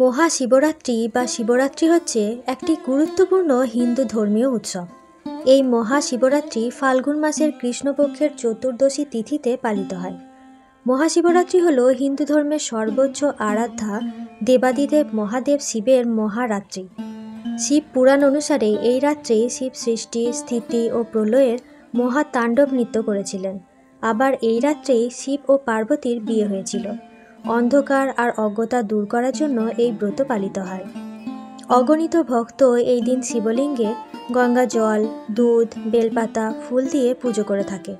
মহাশিবরাত্রি বা শিবরাত্রি হচ্ছে একটি গুরুত্বপূর্ণ হিন্দু ধর্মীয় উৎসব। এই মহাশিবরাত্রি ফাল্গুন মাসের কৃষ্ণপক্ষের চতুর্দশী তিথিতে পালিত হয়। মহাশিবরাত্রি হল হিন্দু ধর্মের সর্বোচ্চ আরাধ্যা দেবাদিদেব মহাদেব শিবের মহারাত্রি। শিব পুরাণ অনুসারে এই রাত্রে শিব সৃষ্টি, স্থিতি ও প্রলয়ের মহাতাণ্ডব নৃত্য করেছিলেন। আবার এই রাত্রেই শিব ও পার্বতীর বিয়ে হয়েছিল। অন্ধকার আর অজ্ঞতা দূর করার জন্য এই ব্রত পালিত হয়। অগণিত ভক্ত এই দিন শিবলিঙ্গে গঙ্গা জল, দুধ, বেলপাতা, ফুল দিয়ে পুজো করে থাকে।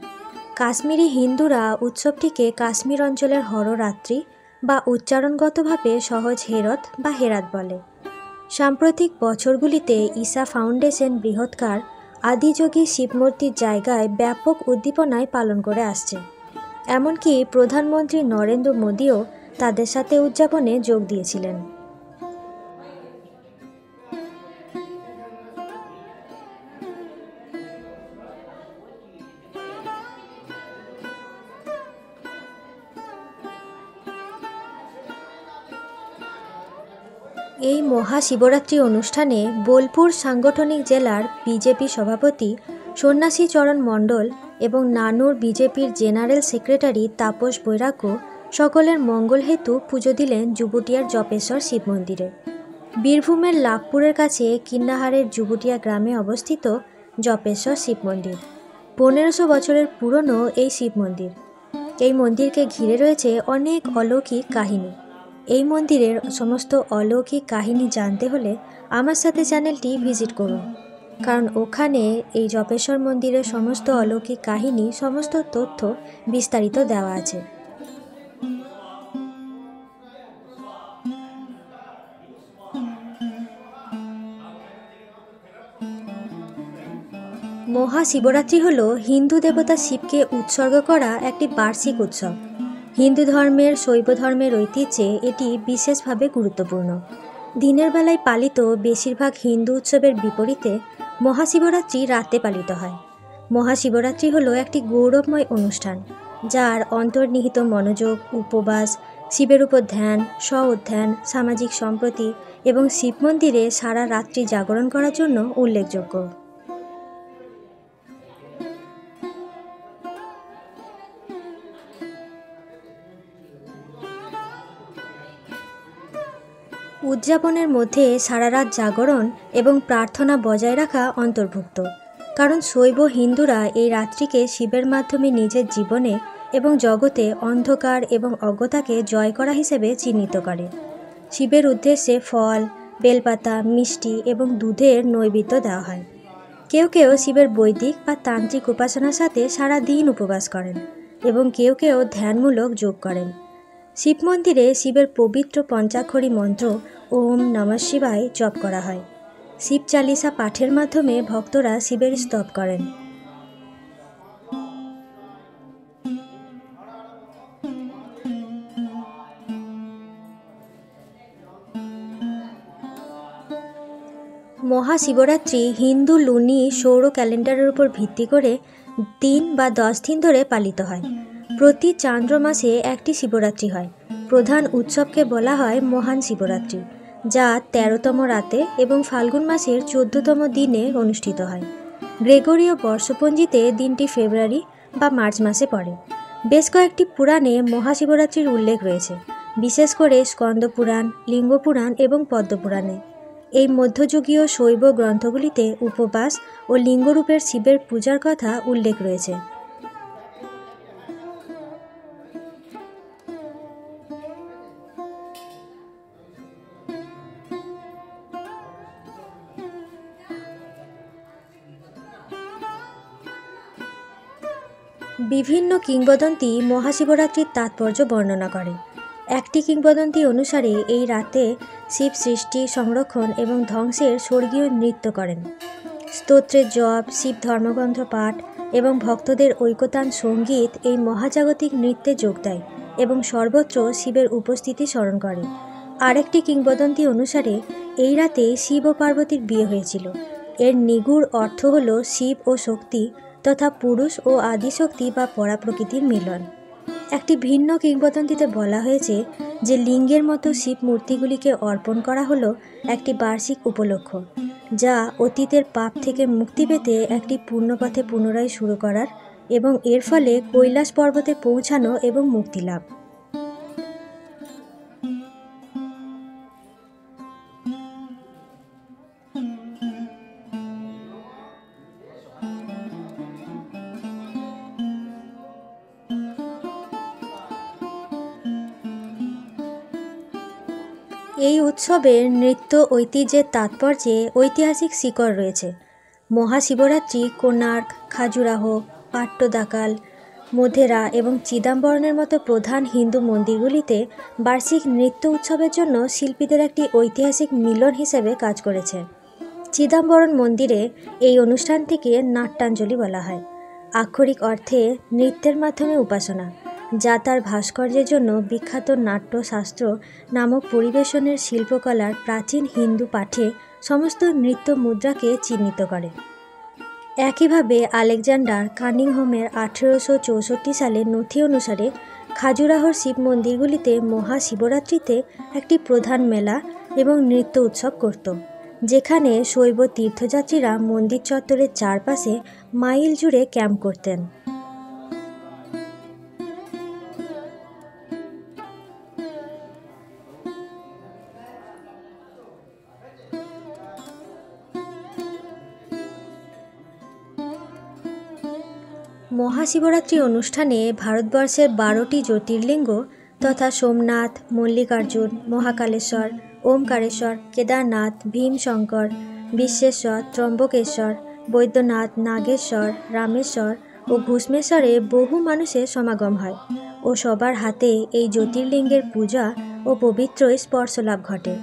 কাশ্মীরি হিন্দুরা উৎসবটিকে কাশ্মীর অঞ্চলের হররাত্রি বা উচ্চারণগতভাবে সহজ হেরত বা হেরাত বলে। সাম্প্রতিক বছরগুলিতে ঈশা ফাউন্ডেশন বৃহৎকার আদিযোগী শিবমূর্তির জায়গায় ব্যাপক উদ্দীপনায় পালন করে আসছে। এমনকি প্রধানমন্ত্রী নরেন্দ্র মোদীও তাদের সাথে উদযাপনে যোগ দিয়েছিলেন। এই মহাশিবরাত্রি অনুষ্ঠানে বোলপুর সাংগঠনিক জেলার বিজেপি সভাপতি সন্ন্যাসী চরণ মণ্ডল এবং নানুর বিজেপির জেনারেল সেক্রেটারি তাপস বৈরাগ্য সকলের মঙ্গল হেতু পুজো দিলেন যুবুটিয়ার জপেশ্বর শিব মন্দিরে। বীরভূমের লাভপুরের কাছে কিন্নাহারের যুবুটিয়া গ্রামে অবস্থিত জপেশ্বর শিব মন্দির 1500 বছরের পুরনো এই শিব মন্দির। এই মন্দিরকে ঘিরে রয়েছে অনেক অলৌকিক কাহিনী। এই মন্দিরের সমস্ত অলৌকিক কাহিনী জানতে হলে আমার সাথে চ্যানেলটি ভিজিট করুন, কারণ ওখানে এই জপেশ্বর মন্দিরের সমস্ত অলৌকিক কাহিনী, সমস্ত তথ্য বিস্তারিত দেওয়া আছে। মহাশিবরাত্রি হল হিন্দু দেবতা শিবকে উৎসর্গ করা একটি বার্ষিক উৎসব। হিন্দু ধর্মের, শৈব ধর্মের ঐতিহ্যে এটি বিশেষভাবে গুরুত্বপূর্ণ। দিনের বেলায় পালিত বেশিরভাগ হিন্দু উৎসবের বিপরীতে মহাশিবরাত্রি রাতে পালিত হয়। মহাশিবরাত্রি হলো একটি গৌরবময় অনুষ্ঠান, যার অন্তর্নিহিত মনোযোগ, উপবাস, শিবের উপর ধ্যান, স্ব-উদ্ধ্যান, সামাজিক সম্প্রীতি এবং শিব মন্দিরে সারা রাত্রি জাগরণ করার জন্য উল্লেখযোগ্য। উদযাপনের মধ্যে সারা রাত জাগরণ এবং প্রার্থনা বজায় রাখা অন্তর্ভুক্ত, কারণ শৈব হিন্দুরা এই রাত্রিকে শিবের মাধ্যমে নিজের জীবনে এবং জগতে অন্ধকার এবং অজ্ঞতাকে জয় করা হিসেবে চিহ্নিত করে। শিবের উদ্দেশ্যে ফল, বেলপাতা, মিষ্টি এবং দুধের নৈবেদ্য দেওয়া হয়। কেউ কেউ শিবের বৈদিক বা তান্ত্রিক উপাসনার সাথে সারা দিন উপবাস করেন এবং কেউ কেউ ধ্যানমূলক যোগ করেন। শিব মন্দিরে শিবের পবিত্র পঞ্চাক্ষরী মন্ত্র ওম নমঃ শিবায় জপ করা হয়। শিব চালিসা পাঠের মাধ্যমে ভক্তরা শিবের স্তব করেন। মহাশিবরাত্রি হিন্দু লুনি সৌর ক্যালেন্ডারের উপর ভিত্তি করে 3 বা 10 দিন ধরে পালিত হয়। প্রতি চান্দ্র মাসে একটি শিবরাত্রি হয়। প্রধান উৎসবকে বলা হয় মহান শিবরাত্রি, যা 13তম রাতে এবং ফাল্গুন মাসের 14তম দিনে অনুষ্ঠিত হয়। গ্রেগরীয় বর্ষপঞ্জিতে দিনটি ফেব্রুয়ারি বা মার্চ মাসে পড়ে। বেশ কয়েকটি পুরাণে মহাশিবরাত্রির উল্লেখ রয়েছে, বিশেষ করে স্কন্দ পুরাণ, লিঙ্গ পুরাণ এবং পদ্মপুরাণে। এই মধ্যযুগীয় শৈব গ্রন্থগুলিতে উপবাস ও লিঙ্গরূপের শিবের পূজার কথা উল্লেখ রয়েছে। বিভিন্ন কিংবদন্তি মহাশিবরাত্রির তাৎপর্য বর্ণনা করে। একটি কিংবদন্তি অনুসারে এই রাতে শিব সৃষ্টি, সংরক্ষণ এবং ধ্বংসের স্বর্গীয় নৃত্য করেন। স্তোত্রের জপ, শিব ধর্মগ্রন্থ পাঠ এবং ভক্তদের ঐকতান সঙ্গীত এই মহাজাগতিক নৃত্যে যোগ দেয় এবং সর্বত্র শিবের উপস্থিতি স্মরণ করে। আরেকটি কিংবদন্তি অনুসারে এই রাতে শিব ও পার্বতীর বিয়ে হয়েছিল। এর নিগূঢ় অর্থ হল শিব ও শক্তি তথা পুরুষ ও আদিশক্তি বা পরাপ্রকৃতির মিলন। একটি ভিন্ন কিংবদন্তিতে বলা হয়েছে যে লিঙ্গের মতো শিব মূর্তিগুলিকে অর্পণ করা হলো একটি বার্ষিক উপলক্ষ, যা অতীতের পাপ থেকে মুক্তি পেতে একটি পূর্ণপথে পুনরায় শুরু করার এবং এর ফলে কৈলাস পর্বতে পৌঁছানো এবং মুক্তি লাভ। এই উৎসবের নৃত্য ঐতিহ্যের তাৎপর্যে ঐতিহাসিক শিকড় রয়েছে। মহাশিবরাত্রি কোণার্ক, খাজুরাহো, পাট্টদাকাল, মোধেরা এবং চিদাম্বরমের মতো প্রধান হিন্দু মন্দিরগুলিতে বার্ষিক নৃত্য উৎসবের জন্য শিল্পীদের একটি ঐতিহাসিক মিলন হিসেবে কাজ করেছে। চিদাম্বরম মন্দিরে এই অনুষ্ঠানটিকে নাট্যাঞ্জলি বলা হয়, আক্ষরিক অর্থে নৃত্যের মাধ্যমে উপাসনা, যা তার ভাস্কর্যের জন্য বিখ্যাত নাট্যশাস্ত্র নামক পরিবেশনের শিল্পকলার প্রাচীন হিন্দু পাঠে সমস্ত নৃত্য মুদ্রাকে চিহ্নিত করে। একইভাবে আলেকজান্ডার কানিংহমের 1864 সালের নথি অনুসারে খাজুরাহোর শিব মন্দিরগুলিতে মহাশিবরাত্রিতে একটি প্রধান মেলা এবং নৃত্য উৎসব করত, যেখানে শৈব তীর্থযাত্রীরা মন্দির চত্বরের চারপাশে মাইল জুড়ে ক্যাম্প করতেন। মহাশিবরাত্রি অনুষ্ঠানে ভারতবর্ষের 12টি জ্যোতির্লিঙ্গ তথা সোমনাথ, মল্লিকার্জুন, মহাকালেশ্বর, ওমকারেশ্বর, কেদারনাথ, ভীমশঙ্কর, বিশ্বেশ্বর, ত্রম্বকেশ্বর, বৈদ্যনাথ, নাগেশ্বর, রামেশ্বর ও ঘুষ্মেশ্বরে বহু মানুষের সমাগম হয় ও সবার হাতে এই জ্যোতির্লিঙ্গের পূজা ও পবিত্র স্পর্শলাভ ঘটে।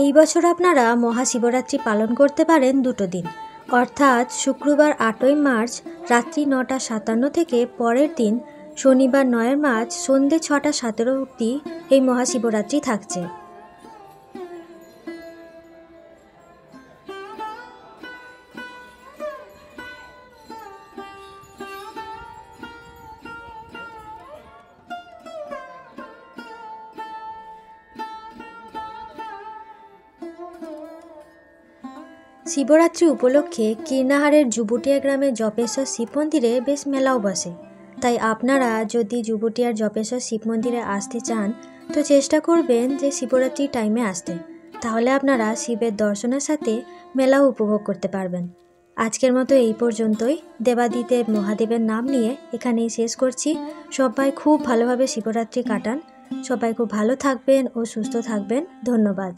এই বছর আপনারা মহাশিবরাত্রি পালন করতে পারেন 2 দিন, অর্থাৎ শুক্রবার 8ই মার্চ রাত্রি 9:57 থেকে পরের দিন শনিবার 9 মার্চ সন্ধ্যে 6:17 অবধি এই মহাশিবরাত্রি থাকছে। শিবরাত্রি উপলক্ষে কীর্ণাহারের জুবুটিয়া গ্রামের জপেশ্বর শিব মন্দিরে বেশ মেলাও বসে, তাই আপনারা যদি জুবুটিয়ার জপেশ্বর শিব মন্দিরে আসতে চান তো চেষ্টা করবেন যে শিবরাত্রির টাইমে আসতে, তাহলে আপনারা শিবের দর্শনের সাথে মেলাও উপভোগ করতে পারবেন। আজকের মতো এই পর্যন্তই। দেবাদিদেব মহাদেবের নাম নিয়ে এখানেই শেষ করছি। সবাই খুব ভালোভাবে শিবরাত্রি কাটান। সবাই খুব ভালো থাকবেন ও সুস্থ থাকবেন। ধন্যবাদ।